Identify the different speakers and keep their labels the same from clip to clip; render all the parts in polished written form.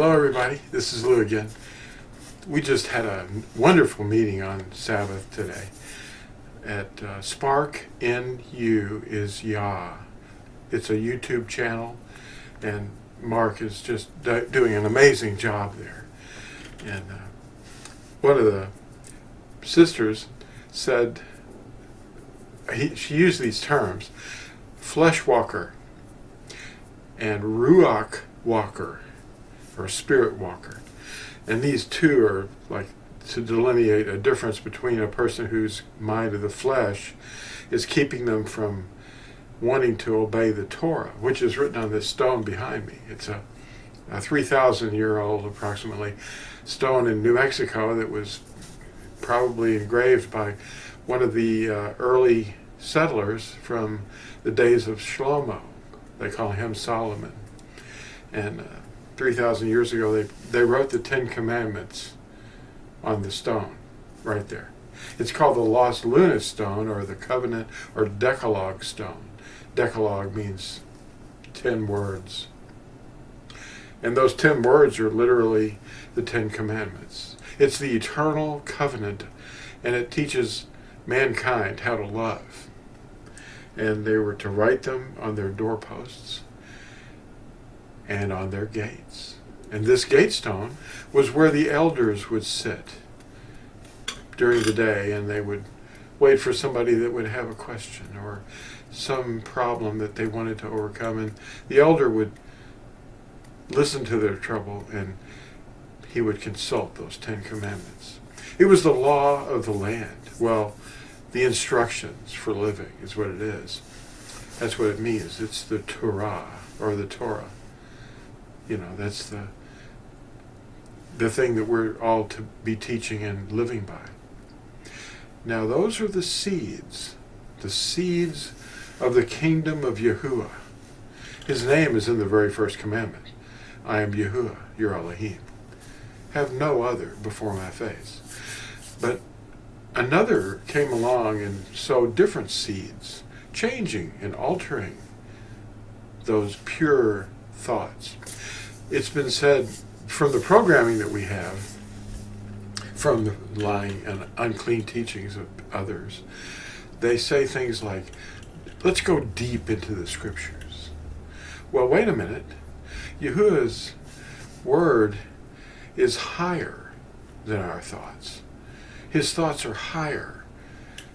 Speaker 1: Hello everybody, this is Lew again. We just had a wonderful meeting on Sabbath today at Spark NU is Yah. It's a YouTube channel and Mark is just doing an amazing job there. And one of the sisters said, she used these terms, flesh walker and ruach walker, or spirit walker. And these two are like to delineate a difference between a person whose mind of the flesh is keeping them from wanting to obey the Torah, which is written on this stone behind me. It's a 3,000-year-old approximately stone in New Mexico that was probably engraved by one of the early settlers from the days of Shlomo. They call him Solomon. And 3,000 years ago, they wrote the Ten Commandments on the stone, right there. It's called the Lost Lunas stone, or the Covenant, or Decalogue stone. Decalogue means 10 words. And those 10 words are literally the 10 Commandments. It's the eternal covenant, and it teaches mankind how to love. And they were to write them on their doorposts and on their gates. And this gate stone was where the elders would sit during the day, and they would wait for somebody that would have a question or some problem that they wanted to overcome, and the elder would listen to their trouble and he would consult those 10 Commandments. It was the law of the land. Well, the instructions for living is what it is. That's what it means. It's the Torah, or the Torah. You know, that's the thing that we're all to be teaching and living by. Now, those are the seeds of the kingdom of Yahuwah. His name is in the very first commandment. I am Yahuwah, your Elohim. Have no other before my face. But another came along and sowed different seeds, changing and altering those pure thoughts. It's been said from the programming that we have, from the lying and unclean teachings of others, they say things like, let's go deep into the scriptures. Well, wait a minute. Yahuwah's word is higher than our thoughts. His thoughts are higher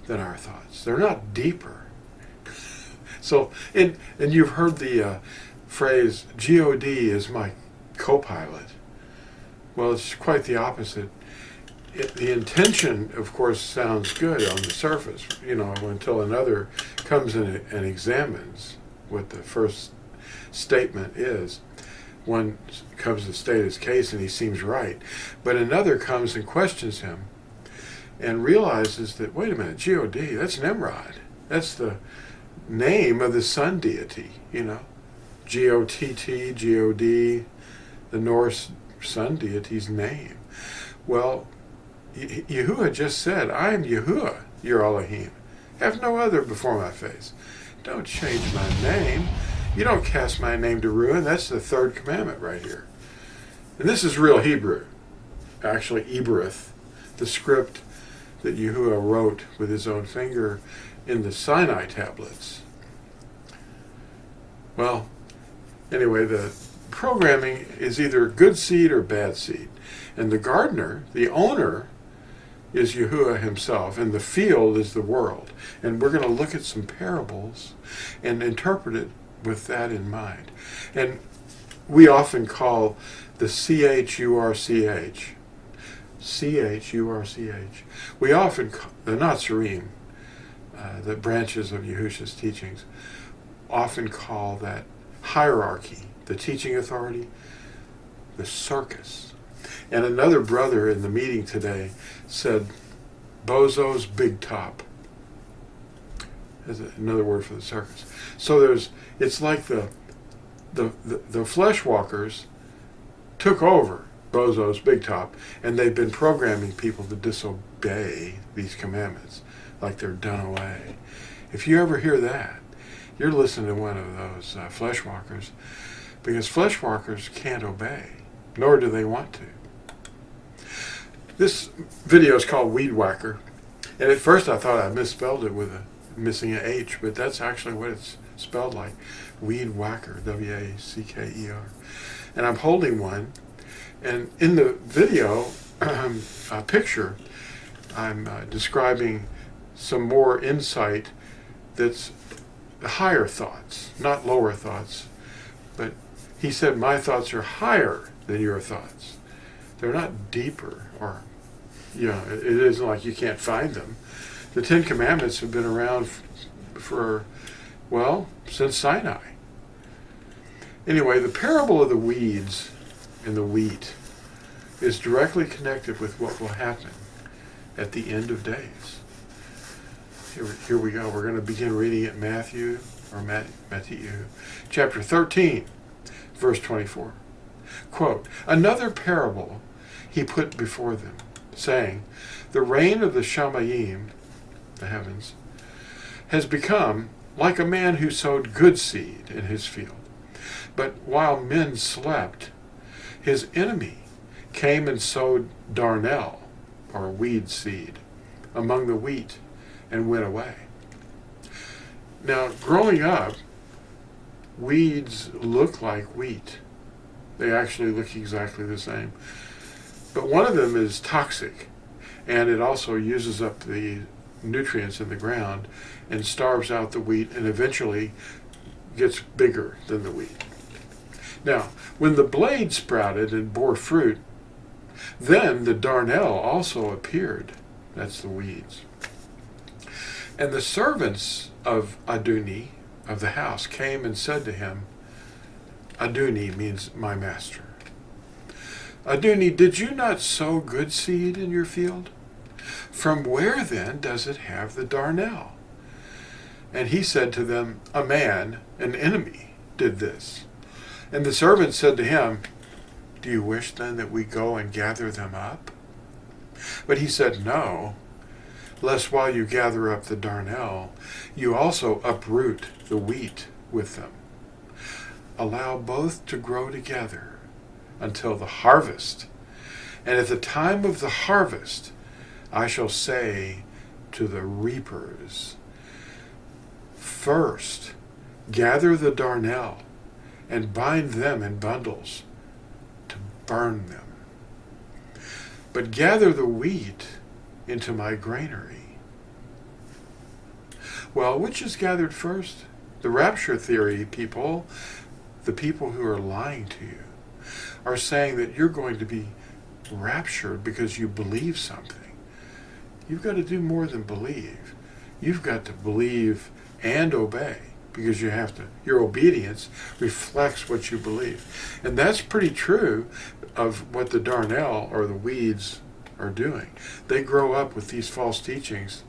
Speaker 1: than our thoughts. They're not deeper. So, and you've heard the phrase, God is my co-pilot. Well, it's quite the opposite. The intention, of course, sounds good on the surface, you know, until another comes in and examines what the first statement is. One comes to state his case and he seems right, but another comes and questions him and realizes that, wait a minute, God, that's Nimrod. That's the name of the sun deity, you know. G-O-T-T, G-O-D, the Norse sun deity's name. Well, Yahuwah just said, I am Yahuwah, your Elohim. Have no other before my face. Don't change my name. You don't cast my name to ruin. That's the third commandment right here. And this is real Hebrew. Actually, Ibrith, the script that Yahuwah wrote with his own finger in the Sinai tablets. Well, anyway, the programming is either good seed or bad seed. And the gardener, the owner, is Yahuwah himself, and the field is the world. And we're going to look at some parables and interpret it with that in mind. And we often call the C-H-U-R-C-H, C-H-U-R-C-H. We often call the Natsarim, the branches of Yahusha's teachings, often call that hierarchy, the teaching authority, the circus. And another brother in the meeting today said, Bozo's big top. That's another word for the circus. So it's like the flesh walkers took over Bozo's big top, and they've been programming people to disobey these commandments like they're done away. If you ever hear that, you're listening to one of those flesh walkers, because flesh walkers can't obey. nor do they want to. This video is called Weed Whacker, and at first I thought I misspelled it with missing an H, but that's actually what it's spelled like. Weed Whacker, W-A-C-K-E-R. And I'm holding one, and in the video picture, I'm describing some more insight that's higher thoughts, not lower thoughts. But he said, my thoughts are higher than your thoughts. They're not deeper, or, it isn't like you can't find them. The Ten Commandments have been around since Sinai. Anyway, the parable of the weeds and the wheat is directly connected with what will happen at the end of days. Here we go. We're going to begin reading at Matthew chapter 13, verse 24. Quote, another parable he put before them, saying, the reign of the Shamayim, the heavens, has become like a man who sowed good seed in his field. But while men slept, his enemy came and sowed Darnell, or weed seed, among the wheat, and went away. Now, growing up, weeds look like wheat. They actually look exactly the same. But one of them is toxic, and it also uses up the nutrients in the ground and starves out the wheat and eventually gets bigger than the wheat. Now, when the blade sprouted and bore fruit, then the darnel also appeared. That's the weeds. And the servants of Adoni, of the house, came and said to him, Adoni means my master. Adoni, did you not sow good seed in your field? From where then does it have the darnel? And he said to them, a man, an enemy, did this. And the servants said to him, do you wish then that we go and gather them up? But he said, no, lest while you gather up the darnel, you also uproot the wheat with them. Allow both to grow together until the harvest. And at the time of the harvest, I shall say to the reapers, first, gather the darnel and bind them in bundles to burn them. But gather the wheat into my granary. Well, which is gathered first? The Rapture Theory people, the people who are lying to you, are saying that you're going to be raptured because you believe something. You've got to do more than believe. You've got to believe and obey, because you have to. Your obedience reflects what you believe. And that's pretty true of what the darnel, or the weeds, are doing. They grow up with these false teachings,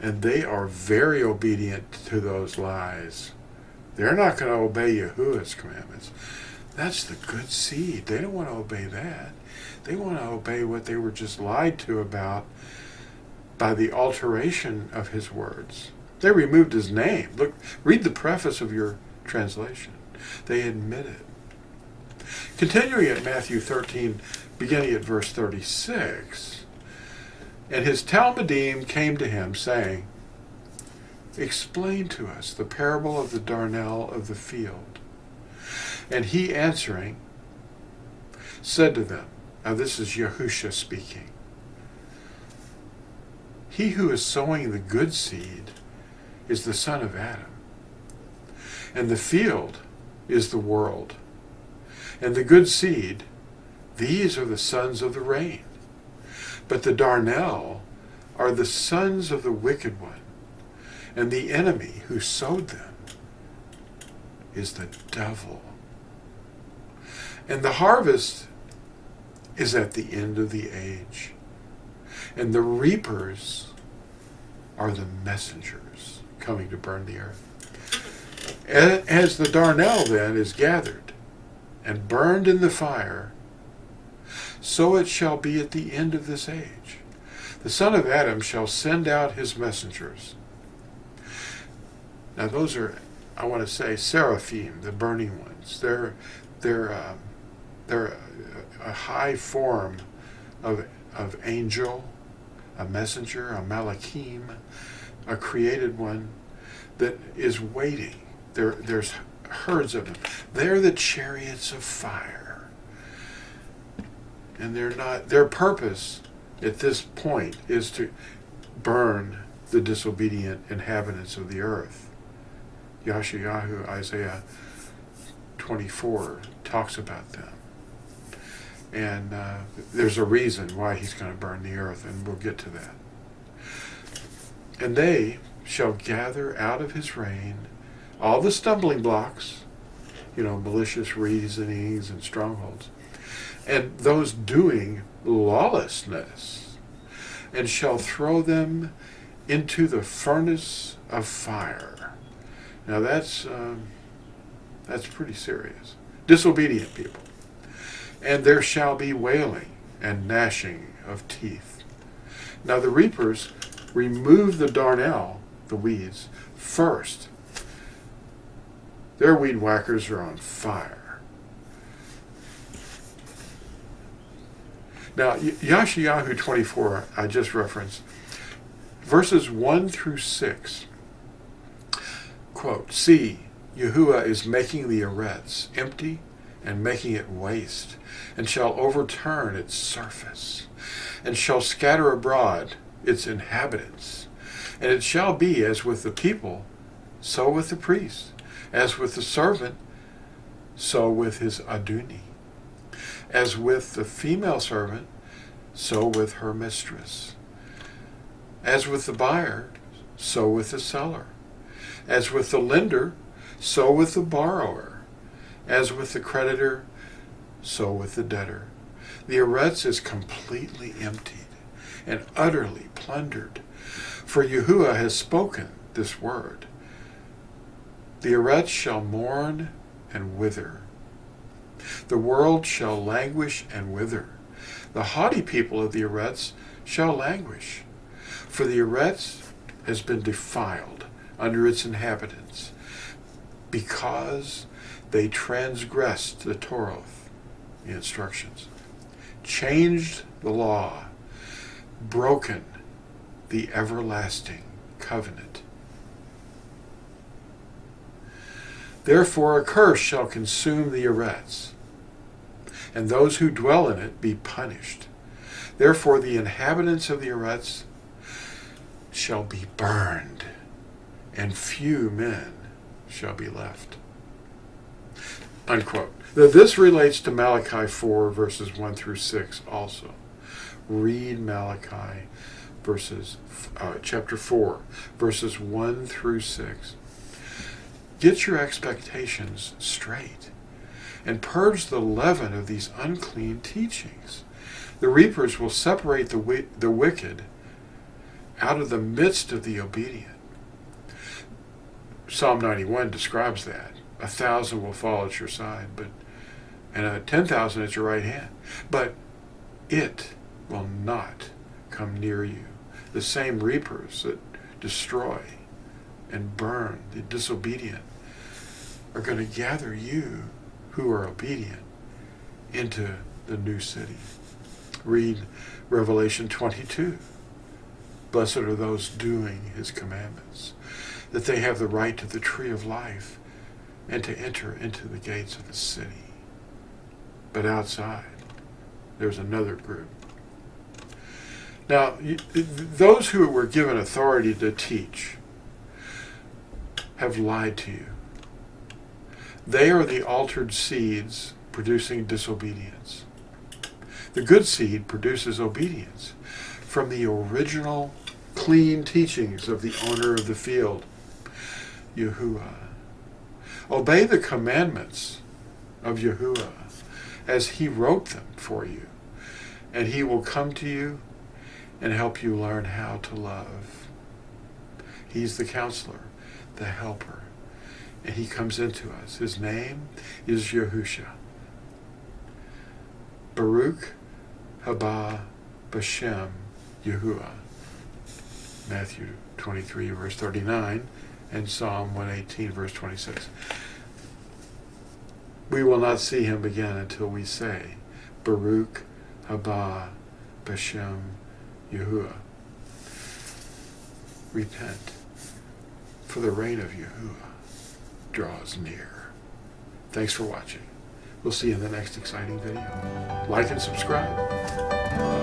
Speaker 1: and they are very obedient to those lies. They're not going to obey Yahuwah's commandments. That's the good seed. They don't want to obey that. They want to obey what they were just lied to about by the alteration of his words. They removed his name. Look, read the preface of your translation. They admit it. Continuing at Matthew 13, beginning at verse 36, and his Talmudim came to him, saying, explain to us the parable of the darnel of the field. And he answering said to them, now this is Yahusha speaking, he who is sowing the good seed is the son of Adam, and the field is the world, and the good seed, these are the sons of the rain, but the darnel are the sons of the wicked one, and the enemy who sowed them is the devil. And the harvest is at the end of the age, and the reapers are the messengers coming to burn the earth. As the darnel then is gathered and burned in the fire, so it shall be at the end of this age. The son of Adam shall send out his messengers. Now those are, I want to say, seraphim, the burning ones. They're They're a high form of angel, a messenger, a malachim, a created one that is waiting. There's herds of them. They're the chariots of fire. And their purpose at this point is to burn the disobedient inhabitants of the earth. Yeshayahu, Isaiah 24, talks about them. And there's a reason why he's going to burn the earth, and we'll get to that. And they shall gather out of his reign all the stumbling blocks, malicious reasonings and strongholds, and those doing lawlessness, and shall throw them into the furnace of fire. Now that's pretty serious. Disobedient people. And there shall be wailing and gnashing of teeth. Now the reapers remove the darnel, the weeds, first. Their weed whackers are on fire. Now, Yeshayahu 24, I just referenced, verses 1 through 6, quote, "See, Yahuwah is making the Eretz empty and making it waste, and shall overturn its surface, and shall scatter abroad its inhabitants. And it shall be as with the people, so with the priest, as with the servant, so with his aduni, as with the female servant, so with her mistress, as with the buyer, so with the seller, as with the lender, so with the borrower, as with the creditor, so with the debtor. The Eretz is completely emptied and utterly plundered, for Yahuwah has spoken this word. The Eretz shall mourn and wither. The world shall languish and wither. The haughty people of the Eretz shall languish, for the Eretz has been defiled under its inhabitants, because they transgressed the Torah, the instructions, changed the law, broken the everlasting covenant. Therefore a curse shall consume the Eretz, and those who dwell in it be punished. Therefore the inhabitants of the Eretz shall be burned, and few men shall be left." Unquote. Now, this relates to Malachi 4, verses 1 through 6 also. Read Malachi chapter 4, verses 1 through 6. Get your expectations straight and purge the leaven of these unclean teachings. The reapers will separate the wicked out of the midst of the obedient. Psalm 91 describes that. 1,000 will fall at your side, and 10,000 at your right hand, but it will not come near you. The same reapers that destroy and burn the disobedient are going to gather you who are obedient into the new city. Read Revelation 22. Blessed are those doing his commandments, that they have the right to the tree of life and to enter into the gates of the city. But outside, there's another group. Now, those who were given authority to teach have lied to you. They are the altered seeds producing disobedience. The good seed produces obedience from the original clean teachings of the owner of the field, Yahuwah. Obey the commandments of Yahuwah as he wrote them for you, and he will come to you and help you learn how to love. He's the counselor, the helper, and he comes into us. His name is Yahusha. Baruch haba b'shem Yahuwah. Matthew 23, verse 39, and Psalm 118, verse 26. We will not see him again until we say, Baruch haba b'shem Yahuwah. Repent, for the reign of Yahuwah draws near. Thanks for watching. We'll see you in the next exciting video. Like and subscribe.